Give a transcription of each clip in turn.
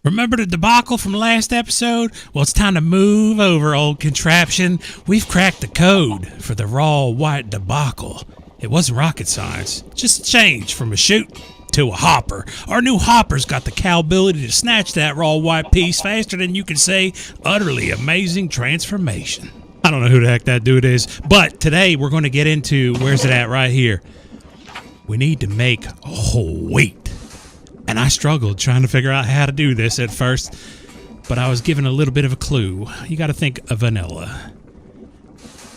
Remember the debacle from last episode? Well, it's time to move over, old contraption. We've cracked the code for the raw white debacle. It wasn't rocket science, just a change from a chute to a hopper. Our new hopper's got the cowability to snatch that raw white piece faster than you can say utterly amazing transformation. I don't know who the heck that dude is, but today we're going to get into, where's it at right here? We need to make wheat. And I struggled trying to figure out how to do this at first, but I was given a little bit of a clue. You got to think of vanilla.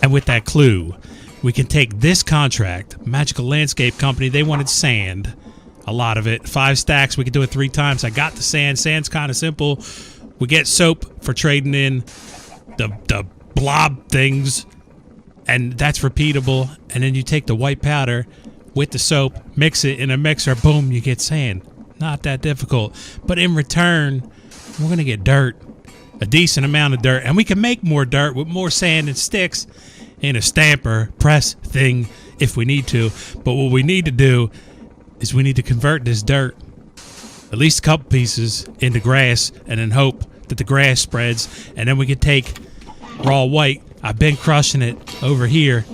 And with that clue, we can take this contract, Magical Landscape Company, they wanted sand. A lot of it, 5 stacks, we could do it 3 times. I got the sand. Sand's kind of simple. We get soap for trading in the blob things, and that's repeatable. And then you take the white powder with the soap, mix it in a mixer, boom, you get sand. Not that difficult. But in return, we're going to get dirt, a decent amount of dirt, and we can make more dirt with more sand and sticks in a stamper press thing if we need to. But what we need to do is we need to convert this dirt, at least a couple pieces, into grass, and then hope that the grass spreads, and then we can take raw white. I've been crushing it over here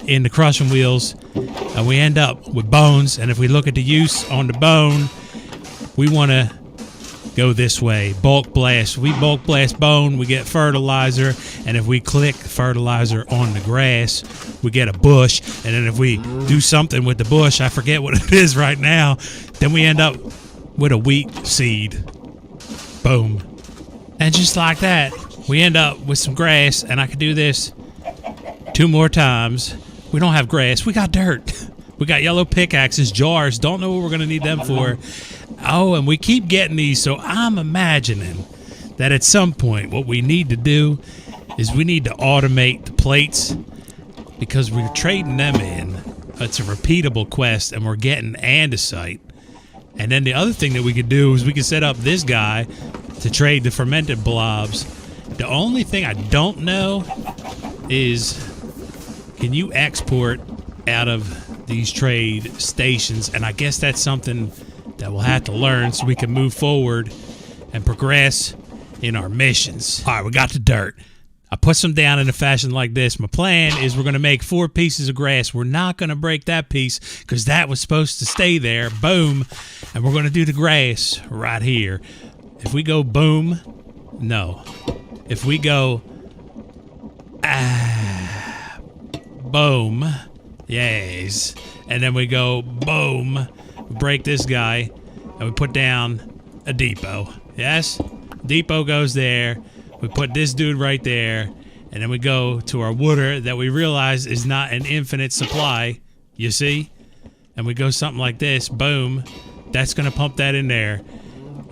in the crushing wheels, and we end up with bones. And if we look at the use on the bone, we want to go this way, bulk blast. We bulk blast bone, we get fertilizer, and if we click fertilizer on the grass, we get a bush. And then if we do something with the bush, I forget what it is right now, then we end up with a wheat seed. Boom. And just like that, we end up with some grass, and I could do this 2 more times. We don't have grass, we got dirt. We got yellow pickaxes, jars, don't know what we're going to need them for. Oh, and we keep getting these, so I'm imagining that at some point what we need to do is we need to automate the plates because we're trading them in. It's a repeatable quest, and we're getting andesite. And then the other thing that we could do is we could set up this guy to trade the fermented blobs. The only thing I don't know is, can you export out of these trade stations? And I guess that's something that we'll have to learn so we can move forward and progress in our missions. All right, we got the dirt. I put some down in a fashion like this. My plan is we're going to make 4 pieces of grass. We're not going to break that piece because that was supposed to stay there. Boom. And we're going to do the grass right here. If we go boom, no. If we go boom, yes. And then we go boom, we break this guy, and we put down a depot. Yes? Depot goes there. We put this dude right there, and then we go to our water that we realize is not an infinite supply. You see? And we go something like this. Boom. That's going to pump that in there.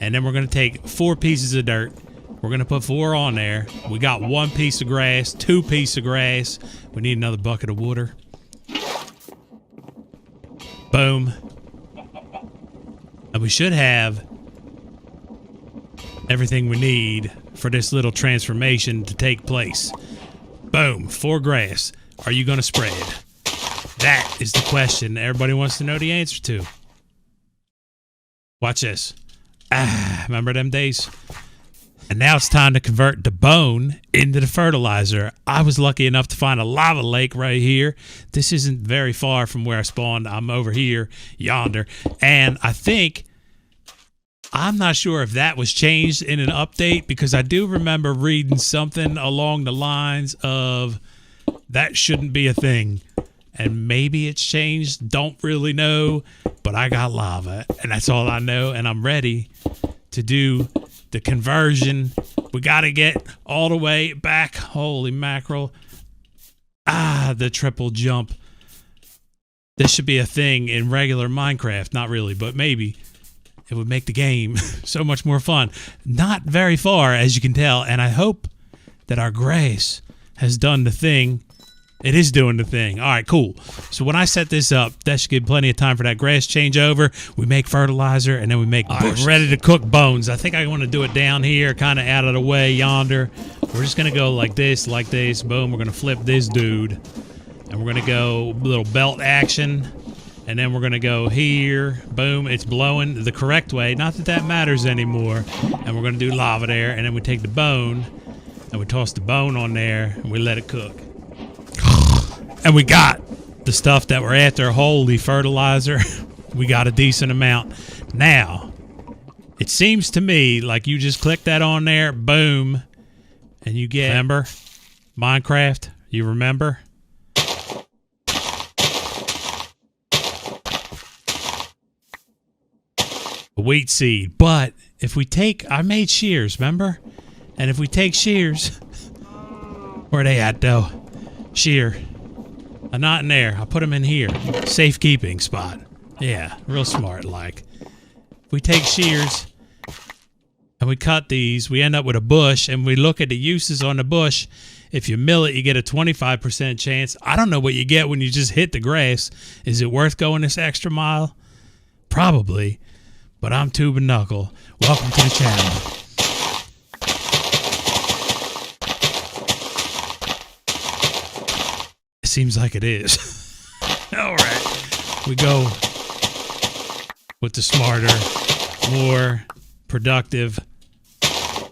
And then we're going to take 4 pieces of dirt. We're going to put 4 on there. We got 1 piece of grass, 2 pieces of grass. We need another bucket of water. Boom. And we should have everything we need for this little transformation to take place. Boom. 4 grass. Are you going to spread? That is the question everybody wants to know the answer to. Watch this. Remember them days? And now it's time to convert the bone into the fertilizer. I was lucky enough to find a lava lake right here. This isn't very far from where I spawned. I'm over here, yonder. And I think, I'm not sure if that was changed in an update, because I do remember reading something along the lines of that shouldn't be a thing. And maybe it's changed, don't really know, but I got lava, and that's all I know, and I'm ready to do the conversion. We got to get all the way back. Holy mackerel. The triple jump. This should be a thing in regular Minecraft. Not really, but maybe. It would make the game so much more fun. Not very far, as you can tell, and I hope that our grace has done the thing. It is doing the thing. All right, cool. So when I set this up, that should give plenty of time for that grass changeover. We make fertilizer, and then we make bushes. Ready to cook bones. I think I want to do it down here, kind of out of the way yonder. We're just going to go like this, like this. Boom, we're going to flip this dude. And we're going to go little belt action. And then we're gonna go here, boom, it's blowing the correct way. Not that that matters anymore. And we're gonna do lava there, and then we take the bone, and we toss the bone on there, and we let it cook. And we got the stuff that we're after. Holy fertilizer. We got a decent amount. Now, it seems to me like you just click that on there, boom, and you get, remember? Minecraft, you remember? A wheat seed. But if we take, I made shears, remember? And if we take shears, where are they at though? Shear. Not in there. I put them in here. Safekeeping spot. Yeah, real smart like. If we take shears and we cut these, we end up with a bush, and we look at the uses on the bush. If you mill it, you get a 25% chance. I don't know what you get when you just hit the grass. Is it worth going this extra mile? Probably. But I'm Tube and Knuckle. Welcome to the channel. It seems like it is. All right. We go with the smarter, more productive.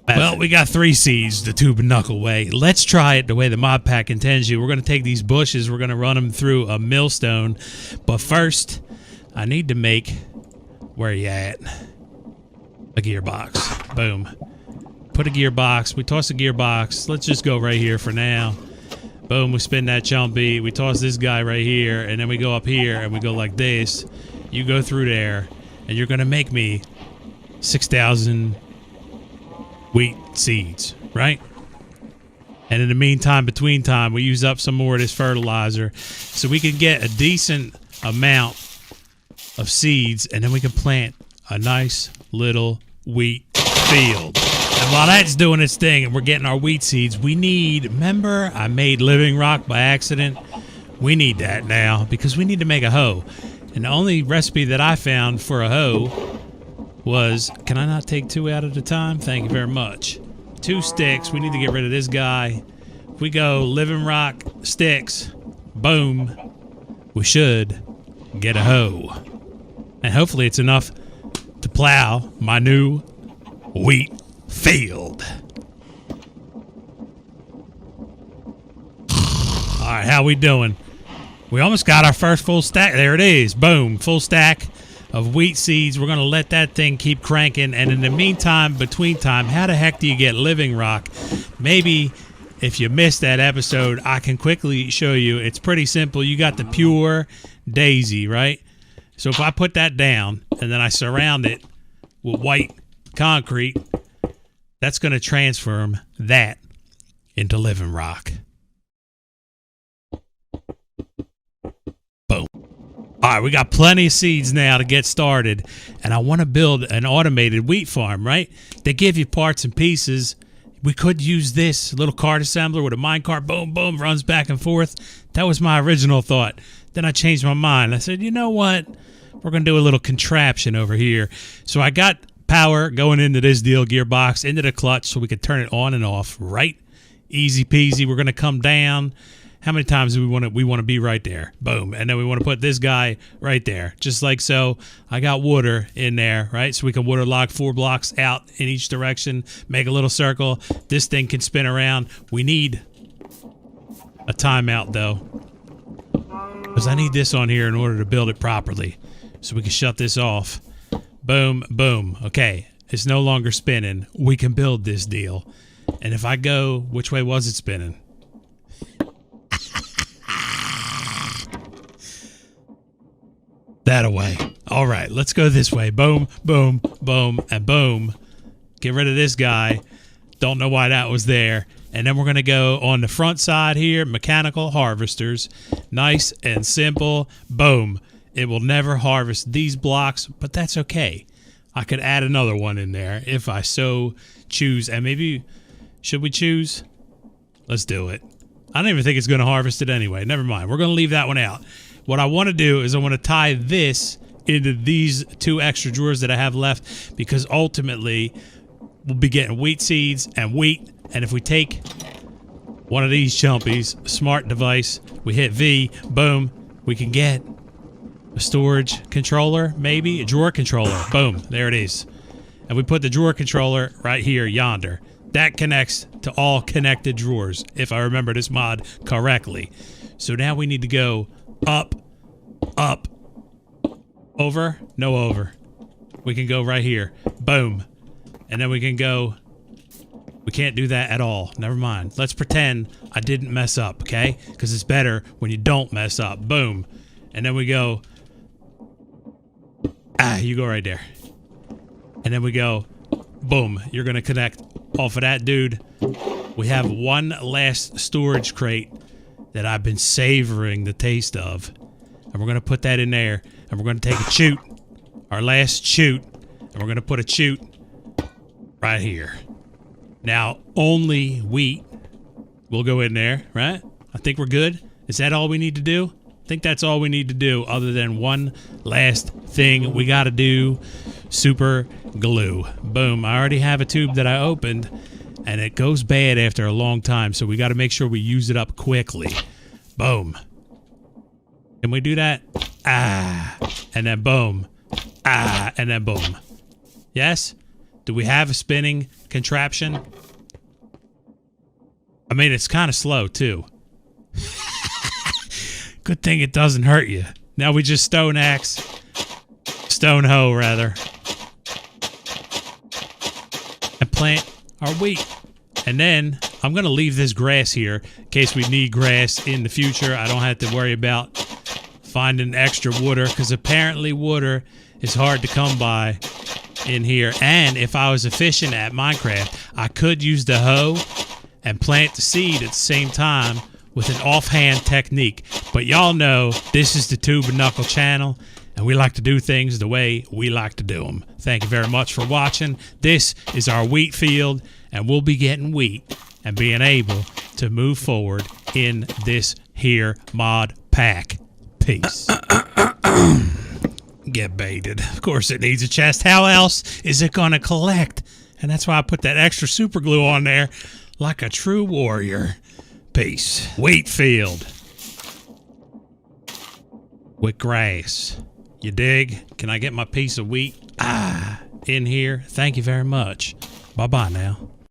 Well, we got 3 seeds the Tube and Knuckle way. Let's try it the way the mod pack intends you. We're going to take these bushes. We're going to run them through a millstone. But first, I need to make... Where you at? A gearbox. Boom. Put a gearbox. We toss a gearbox. Let's just go right here for now. Boom. We spin that chumpy. We toss this guy right here. And then we go up here and we go like this. You go through there. And you're going to make me 6,000 wheat seeds. Right? And in the meantime, between time, we use up some more of this fertilizer. So we can get a decent amount of seeds, and then we can plant a nice little wheat field. And while that's doing its thing and we're getting our wheat seeds, we need, remember I made living rock by accident? We need that now because we need to make a hoe. And the only recipe that I found for a hoe was, can I not take 2 out at a time? Thank you very much. 2 sticks. We need to get rid of this guy. If we go living rock, sticks, boom, we should get a hoe. And hopefully it's enough to plow my new wheat field. All right, how we doing? We almost got our first full stack. There it is. Boom. Full stack of wheat seeds. We're going to let that thing keep cranking. And in the meantime, between time, how the heck do you get living rock? Maybe if you missed that episode, I can quickly show you. It's pretty simple. You got the pure daisy, right? So if I put that down and then I surround it with white concrete, that's going to transform that into living rock. Boom. All right, we got plenty of seeds now to get started. And I want to build an automated wheat farm, right? They give you parts and pieces. We could use this little cart assembler with a minecart, boom, boom, runs back and forth. That was my original thought. Then I changed my mind. I said, you know what? We're going to do a little contraption over here. So I got power going into this deal, gearbox, into the clutch so we could turn it on and off, right? Easy peasy. We're going to come down. How many times do we want to be right there? Boom. And then we want to put this guy right there, just like so. I got water in there, right? So we can water log 4 blocks out in each direction, make a little circle. This thing can spin around. We need a timeout, though, because I need this on here in order to build it properly. So we can shut this off. Boom, boom. Okay, it's no longer spinning. We can build this deal. And if I go, which way was it spinning? That away. All right, let's go this way. Boom, boom, boom, and boom. Get rid of this guy. Don't know why that was there. And then we're going to go on the front side here, mechanical harvesters. Nice and simple. Boom. It will never harvest these blocks, but that's okay. I could add another one in there if I so choose. And maybe, should we choose? Let's do it. I don't even think it's going to harvest it anyway. Never mind. We're going to leave that one out. What I want to do is I want to tie this into these 2 extra drawers that I have left, because ultimately we'll be getting wheat seeds and wheat. And if we take one of these chumpies, smart device, we hit V, boom, we can get a storage controller, maybe a drawer controller. Boom, there it is. And we put the drawer controller right here, yonder. That connects to all connected drawers, if I remember this mod correctly. So now we need to go up, up, over, no over. We can go right here. Boom. And then we can go... We can't do that at all. Never mind. Let's pretend I didn't mess up, okay? Because it's better when you don't mess up. Boom. And then we go... you go right there. And then we go... Boom. You're going to connect off of that, dude. We have one last storage crate that I've been savoring the taste of. And we're going to put that in there. And we're going to take a chute. Our last chute. And we're going to put a chute right here. Now, only wheat will go in there, right? I think we're good. Is that all we need to do? I think that's all we need to do, other than one last thing we got to do. Super glue. Boom. I already have a tube that I opened, and it goes bad after a long time, so we got to make sure we use it up quickly. Boom. Can we do that? And then boom. And then boom. Yes? Do we have a spinning contraption? I mean, it's kind of slow, too. Good thing it doesn't hurt you. Now we just stone hoe, rather. And plant our wheat. And then I'm going to leave this grass here in case we need grass in the future. I don't have to worry about finding extra water, because apparently water is hard to come by in here. And if I was efficient at Minecraft, I could use the hoe and plant the seed at the same time with an offhand technique. But y'all know this is the Tube and Knuckle channel, and we like to do things the way we like to do them. Thank you very much for watching. This is our wheat field, and we'll be getting wheat and being able to move forward in this here mod pack. Peace. Get baited. Of course it needs a chest. How else is it gonna collect? And that's why I put that extra super glue on there like a true warrior. Peace. Wheat field with grass. You dig? Can I get my piece of wheat in here? Thank you very much. Bye-bye now.